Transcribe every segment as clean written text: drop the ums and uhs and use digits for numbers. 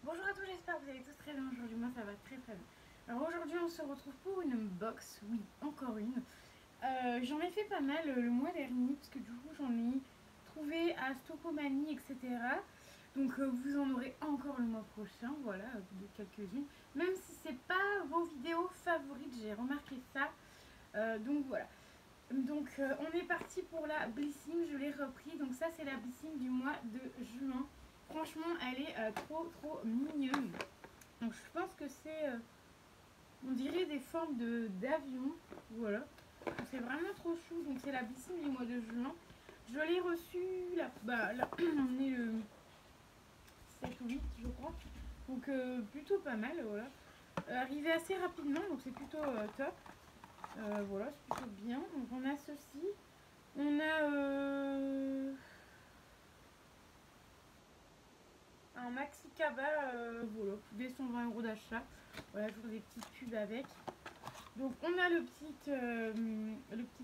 Bonjour à tous, j'espère que vous allez tous très bien aujourd'hui. Moi ça va très très bien. Alors aujourd'hui on se retrouve pour une box, oui, encore une. J'en ai fait pas mal le mois dernier parce que du coup j'en ai trouvé à Stocomanie, etc. Donc vous en aurez encore le mois prochain, voilà, de quelques-unes. Même si c'est pas vos vidéos favorites, j'ai remarqué ça. Donc voilà. Donc on est parti pour la Blissing, je l'ai repris. Donc ça c'est la Blissing du mois de juin. Franchement elle est trop mignonne. Donc je pense que c'est, on dirait des formes d'avion. Voilà. C'est vraiment trop chou. Donc c'est la Blissing du mois de juin. Je l'ai reçue, là on est le 7 ou 8 je crois. Donc plutôt pas mal, voilà. Arrivé assez rapidement, donc c'est plutôt top. Voilà, c'est plutôt bien. Donc on a ceci. On a un maxi cabas, voilà, dès 120 € d'achat. Voilà, je vous des petites pubs avec. Donc on a le petit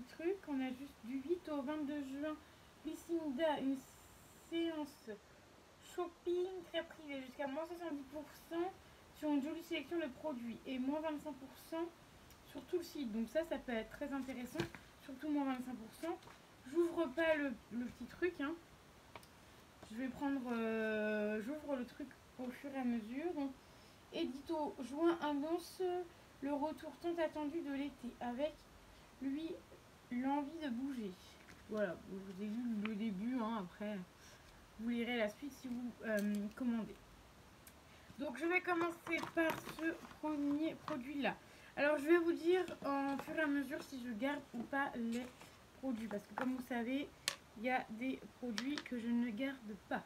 truc, on a juste du 8 au 22 juin, Lucinda, une séance shopping très privée jusqu'à moins 70% sur une jolie sélection de produits et moins 25% sur tout le site. Donc ça peut être très intéressant, surtout moins 25%. J'ouvre pas le petit truc, hein. Je vais prendre, j'ouvre le truc au fur et à mesure. Donc, édito, juin annonce le retour tant attendu de l'été avec lui l'envie de bouger. Voilà, je vous ai lu le début, hein, après vous lirez la suite si vous commandez. Donc je vais commencer par ce premier produit là. Alors je vais vous dire en fur et à mesure si je garde ou pas les produits. Parce que comme vous savez, il y a des produits que je ne garde pas.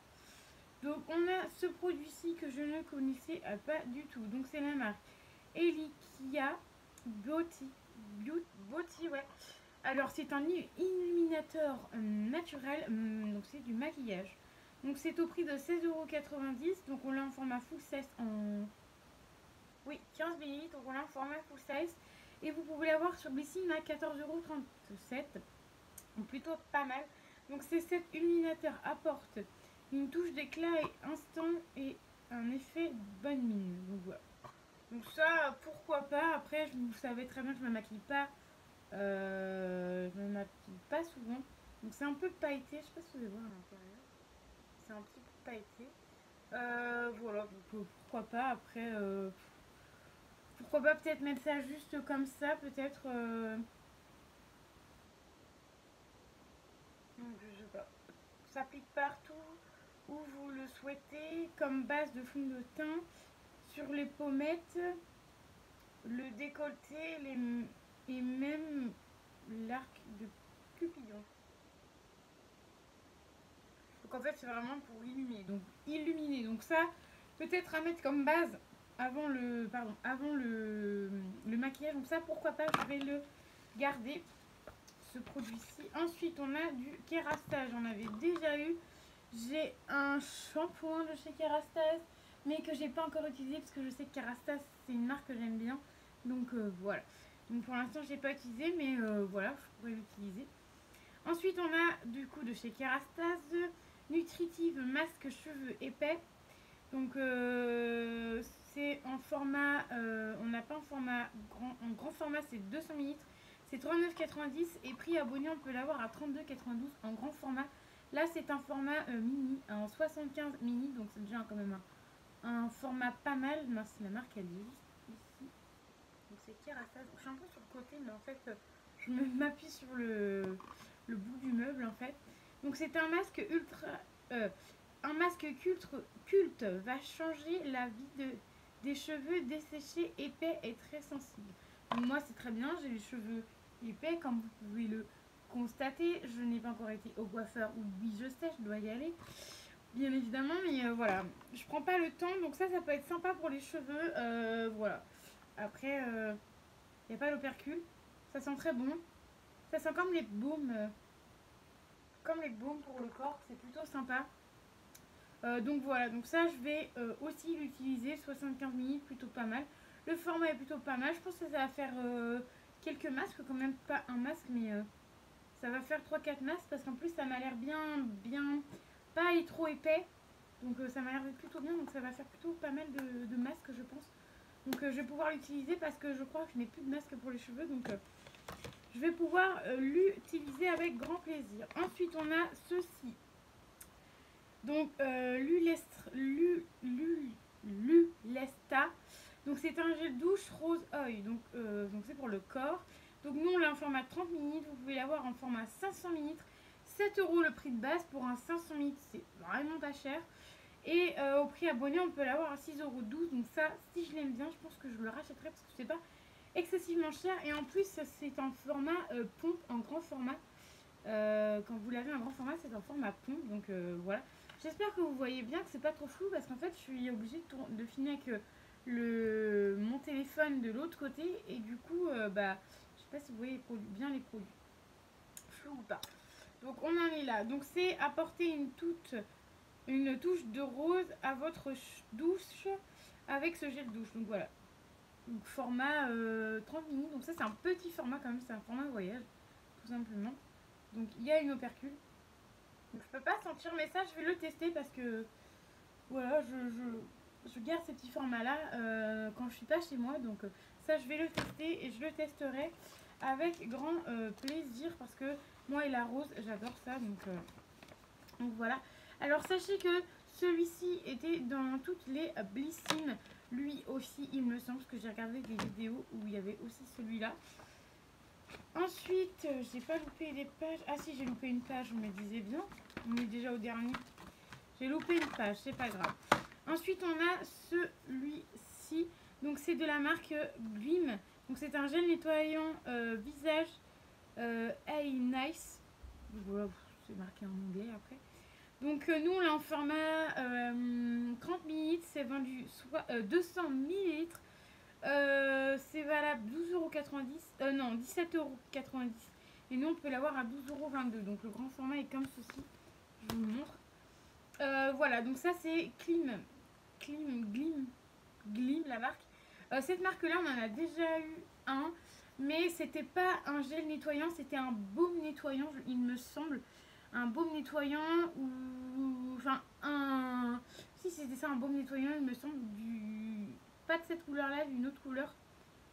Donc on a ce produit-ci que je ne connaissais pas du tout. Donc c'est la marque Elikia Beauty. Beauty, ouais. Alors c'est un illuminateur naturel, donc c'est du maquillage. Donc c'est au prix de 16,90 €. Donc on l'a en format full size en... Oui, 15 ml. Donc on l'a en format full size. Et vous pouvez l'avoir sur Blissing à 14,37 €. Donc plutôt pas mal. Donc c'est cet illuminateur apporte une touche d'éclat et instant et un effet bonne mine. Donc voilà. Donc ça, pourquoi pas. Après, vous savez très bien que je ne me maquille pas. Je ne me maquille pas souvent. Donc c'est un peu pailleté. Je sais pas si vous allez voir à l'intérieur. C'est un petit peu pailleté. Voilà, donc pourquoi pas. Après, pourquoi pas peut-être mettre ça juste comme ça. Peut-être... je sais pas. S'applique partout où vous le souhaitez, comme base de fond de teint, sur les pommettes, le décolleté et même l'arc de Cupidon. Donc en fait c'est vraiment pour illuminer. Donc ça, peut-être à mettre comme base avant le maquillage. Donc ça pourquoi pas, je vais le garder, ce produit-ci. Ensuite on a du Kérastase, j'en avais déjà eu. J'ai un shampoing de chez Kérastase, mais que j'ai pas encore utilisé parce que je sais que Kérastase c'est une marque que j'aime bien. Donc voilà. Donc pour l'instant je l'ai pas utilisé, mais voilà, je pourrais l'utiliser. Ensuite on a du coup de chez Kérastase Nutritive masque cheveux épais. Donc c'est en format, on n'a pas en format grand, en grand format c'est 200 ml. C'est 39,90 et prix abonné on peut l'avoir à 32,92 en grand format. Là c'est un format mini, en 75 mini, donc c'est déjà quand même un format pas mal. Merci, la marque elle est juste ici. Donc c'est Kérastase. Je suis un peu sur le côté mais en fait je m'appuie sur le bout du meuble en fait. Donc c'est un masque ultra... un masque culte va changer la vie des cheveux desséchés, épais et très sensibles. Donc moi c'est très bien, j'ai les cheveux épais comme vous pouvez le constater. Je n'ai pas encore été au coiffeur, ou oui je sais, je dois y aller bien évidemment, mais voilà, je prends pas le temps, donc ça peut être sympa pour les cheveux, voilà. Après, il n'y a pas l'opercule, ça sent très bon, ça sent comme les baumes pour le corps, c'est plutôt sympa. Donc voilà, donc ça je vais aussi l'utiliser, 75 ml, plutôt pas mal. Le format est plutôt pas mal, je pense que ça va faire quelques masques, quand même pas un masque, mais ça va faire 3-4 masques, parce qu'en plus ça m'a l'air bien, pas trop épais. Donc ça m'a l'air d'être plutôt bien, donc ça va faire plutôt pas mal de masques je pense. Donc je vais pouvoir l'utiliser parce que je crois que je n'ai plus de masque pour les cheveux, donc je vais pouvoir l'utiliser avec grand plaisir. Ensuite on a ceci. Donc Lulesta. Donc c'est un gel douche rose oil, donc c'est pour le corps. Donc nous on l'a en format 30 ml, vous pouvez l'avoir en format 500 ml. 7 € le prix de base pour un 500 ml, c'est vraiment pas cher. Et au prix abonné on peut l'avoir à 6,12 €. Donc ça, si je l'aime bien, je pense que je le rachèterai parce que c'est pas excessivement cher. Et en plus c'est en format pompe, en grand format. Quand vous l'avez en grand format, c'est en format pompe, donc voilà. J'espère que vous voyez bien, que c'est pas trop flou parce qu'en fait je suis obligée de filmer avec mon téléphone de l'autre côté et du coup bah je sais pas si vous voyez bien les produits flou ou pas. Donc on en est là. Donc c'est apporter une touche de rose à votre douche avec ce gel douche. Donc voilà. Donc format 30 ml. Donc ça c'est un petit format quand même, c'est un format voyage tout simplement. Donc il y a une opercule. Donc, je peux pas sentir, mais ça je vais le tester parce que voilà, je garde ces petits formats là quand je suis pas chez moi. Donc ça je vais le tester et je le testerai avec grand plaisir parce que moi et la rose j'adore ça. Donc voilà. Alors sachez que celui-ci était dans toutes les Blissines. Lui aussi il me semble, parce que j'ai regardé des vidéos où il y avait aussi celui-là. Ensuite, j'ai pas loupé les pages. Ah si, j'ai loupé une page, je me disais bien. On est déjà au dernier. J'ai loupé une page, c'est pas grave. Ensuite, on a celui-ci. Donc c'est de la marque Glim. Donc c'est un gel nettoyant visage Hey Nice. Voilà, c'est marqué en anglais après. Donc nous on l'a en format 30 ml, c'est vendu 200 ml. C'est valable 12,90 €, non 17,90 €. Et nous on peut l'avoir à 12,22 €. Donc le grand format est comme ceci. Je vous le montre. Voilà, donc ça c'est Glim la marque. Cette marque là on en a déjà eu un, mais c'était pas un gel nettoyant, c'était un baume nettoyant il me semble. Un baume nettoyant ou enfin si c'était ça, un baume nettoyant il me semble, pas de cette couleur là, d'une autre couleur.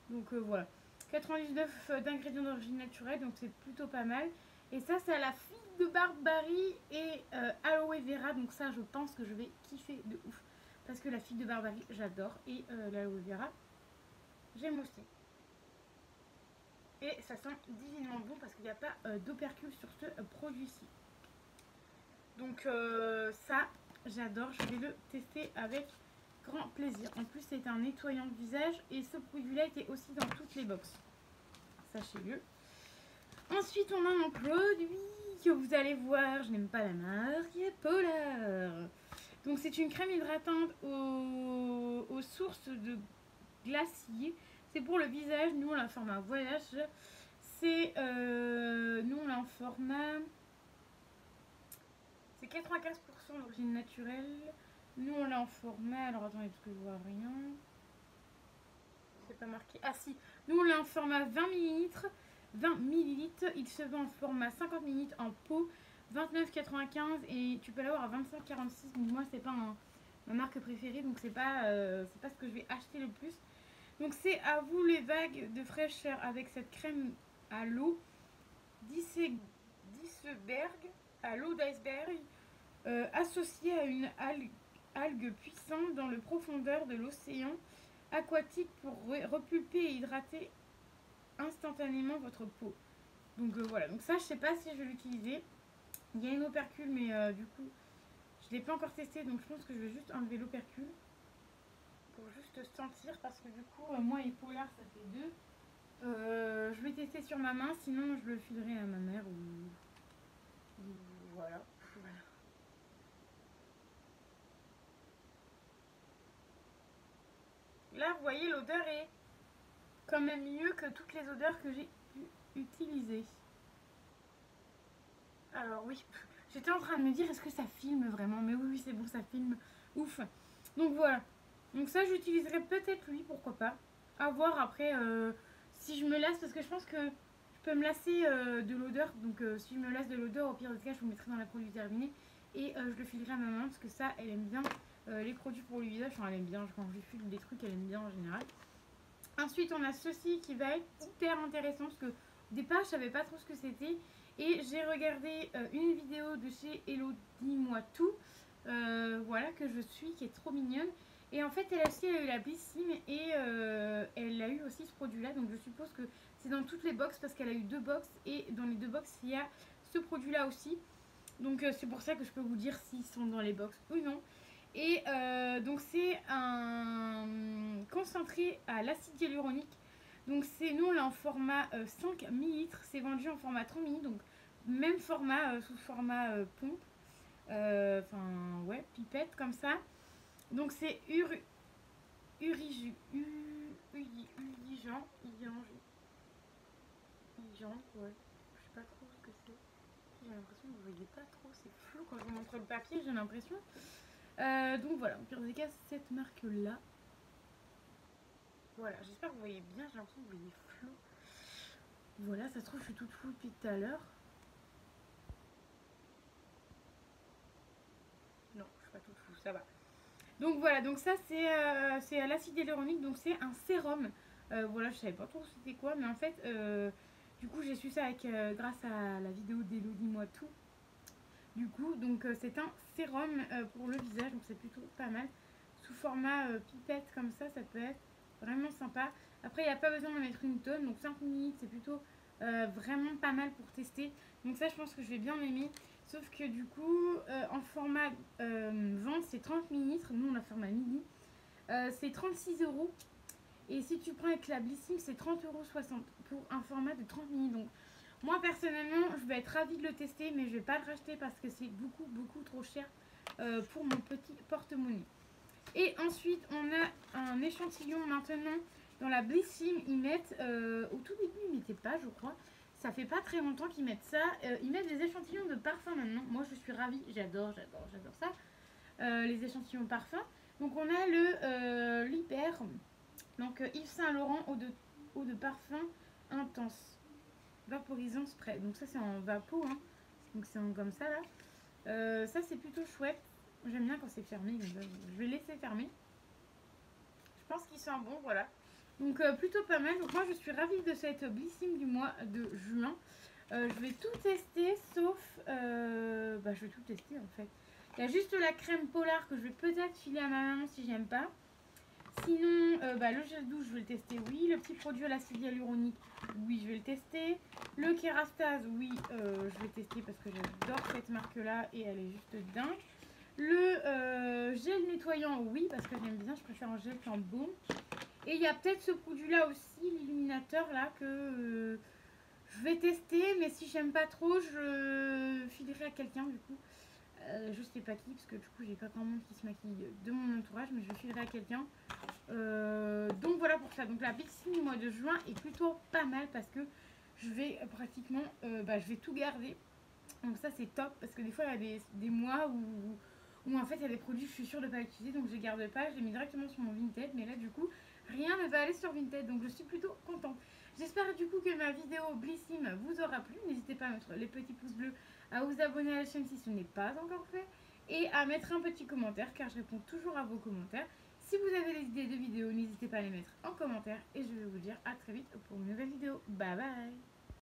Donc voilà, 99 d'ingrédients d'origine naturelle, donc c'est plutôt pas mal. Et ça c'est à la fille de Barbarie et aloe vera, donc ça je pense que je vais kiffer de ouf parce que la fille de Barbarie j'adore et l'aloe vera j'aime aussi. Et ça sent divinement bon parce qu'il n'y a pas d'opercule sur ce produit-ci. Donc ça, j'adore. Je vais le tester avec grand plaisir. En plus, c'est un nettoyant de visage et ce produit-là était aussi dans toutes les box. Sachez-le. Ensuite, on a un produit que vous allez voir. Je n'aime pas la marque. Polar. Donc, c'est une crème hydratante aux sources de glacier. C'est pour le visage. Nous, on l'a en format voyage. Nous, on l'a en format... C'est 95% d'origine naturelle. Nous, on l'a en format... Alors, attendez, parce que je vois rien. C'est pas marqué. Ah, si. Nous, on l'a en format 20 ml. 20 ml. Il se vend en format 50 ml en pot. 29,95 et tu peux l'avoir à 25,46. Donc, moi, c'est pas ma marque préférée. Donc, c'est pas ce que je vais acheter le plus. Donc, c'est à vous les vagues de fraîcheur avec cette crème à l'eau d'iceberg. À l'eau d'iceberg, associée à une algue puissante dans le profondeur de l'océan aquatique pour repulper et hydrater instantanément votre peau. Donc voilà, donc ça je sais pas si je vais l'utiliser. Il y a une opercule mais du coup je l'ai pas encore testé, donc je pense que je vais juste enlever l'opercule pour juste sentir parce que du coup moi et Polar ça fait deux. Je vais tester sur ma main, sinon je le filerai à ma mère ou voilà. Là, vous voyez, l'odeur est quand même mieux que toutes les odeurs que j'ai utilisées. Alors oui, j'étais en train de me dire, est-ce que ça filme vraiment? Mais oui, c'est bon, ça filme. Ouf. Donc voilà. Donc ça, j'utiliserai peut-être lui, pourquoi pas. À voir après si je me lasse, parce que je pense que je peux me lasser de l'odeur. Donc si je me lasse de l'odeur, au pire des cas, je vous mettrai dans la produit terminée. Et je le filerai à ma maman parce que ça, elle aime bien les produits pour le visage. Enfin, elle aime bien, quand je lui file des trucs, elle aime bien en général. Ensuite, on a ceci qui va être hyper intéressant parce que au départ, je savais pas trop ce que c'était. Et j'ai regardé une vidéo de chez Elodie Moi Tout, voilà, que je suis, qui est trop mignonne. Et en fait, elle aussi, elle a eu la Blissim et elle a eu aussi ce produit-là. Donc, je suppose que c'est dans toutes les box parce qu'elle a eu 2 box. Et dans les 2 box, il y a ce produit-là aussi. Donc, c'est pour ça que je peux vous dire s'ils sont dans les box ou non. Et donc c'est un concentré à l'acide hyaluronique. Donc c'est nous là en format 5 ml. C'est vendu en format 30 ml. Donc même format sous format pompe. Enfin ouais, pipette comme ça. Donc c'est Urigen. Ouais. Je sais pas trop ce que c'est. J'ai l'impression que vous voyez pas trop. C'est flou quand je vous montre le papier, j'ai l'impression. Donc voilà, au pire des cas, cette marque-là. Voilà, j'espère que vous voyez bien, j'ai l'impression que vous voyez flou. Voilà, ça se trouve, je suis toute floue depuis tout à l'heure. Non, je suis pas toute floue, ça va. Donc voilà, donc ça c'est à l'acide hyaluronique, donc c'est un sérum. Voilà, je savais pas trop c'était quoi, mais en fait, du coup j'ai su ça avec, grâce à la vidéo d'Elodie Moi Tout. Du coup, donc c'est un sérum pour le visage, donc c'est plutôt pas mal. Sous format pipette comme ça peut être vraiment sympa. Après, il n'y a pas besoin d'en mettre une tonne, donc 5 minutes, c'est plutôt vraiment pas mal pour tester. Donc ça, je pense que je vais bien aimer. Sauf que du coup, en format vente, c'est 30 ml. Nous, on a format mini. C'est 36 euros. Et si tu prends avec la Blissim, c'est 30,60 € pour un format de 30 ml. Donc, moi, personnellement, je vais être ravie de le tester, mais je vais pas le racheter parce que c'est beaucoup, beaucoup trop cher pour mon petit porte-monnaie. Et ensuite, on a un échantillon maintenant dans la Blissim. Ils mettent, au tout début, ils mettaient pas, je crois. Ça fait pas très longtemps qu'ils mettent ça. Ils mettent des échantillons de parfum maintenant. Moi, je suis ravie. J'adore ça. Les échantillons parfum. Donc, on a le l'hyper. Donc, Yves Saint Laurent eau de parfum intense. Vaporisant spray. Donc, ça, c'est en vapo. Hein. Donc, c'est comme ça, là. Ça, c'est plutôt chouette. J'aime bien quand c'est fermé. Je vais laisser fermer. Je pense qu'il sent bon, voilà. Donc plutôt pas mal. Donc moi je suis ravie de cette Blissim du mois de juin. Je vais tout tester sauf... je vais tout tester en fait. Il y a juste la crème Polar que je vais peut-être filer à ma maman si j'aime pas. Sinon, le gel douche, je vais le tester, oui. Le petit produit à l'acide hyaluronique, oui, je vais le tester. Le Kerastase, oui, je vais tester parce que j'adore cette marque-là et elle est juste dingue. Le gel nettoyant, oui, parce que j'aime bien, je préfère un gel qu'un baume. Et il y a peut-être ce produit-là aussi, l'illuminateur, là, que je vais tester. Mais si j'aime pas trop, je filerai à quelqu'un, du coup. Je sais pas qui, parce que du coup, j'ai pas grand monde qui se maquille de mon entourage, mais je filerai à quelqu'un. Donc voilà pour ça. Donc la Blissim du mois de juin est plutôt pas mal parce que je vais pratiquement, je vais tout garder. Donc ça c'est top parce que des fois il y a des mois où en fait il y a des produits que je suis sûre de ne pas utiliser, donc je les garde pas, je les mets directement sur mon Vinted, mais là du coup rien ne va aller sur Vinted, donc je suis plutôt contente. J'espère du coup que ma vidéo Blissim vous aura plu. N'hésitez pas à mettre les petits pouces bleus, à vous abonner à la chaîne si ce n'est pas encore fait et à mettre un petit commentaire car je réponds toujours à vos commentaires. Si vous avez des idées de vidéos, n'hésitez pas à les mettre en commentaire et je vais vous dire à très vite pour une nouvelle vidéo. Bye bye.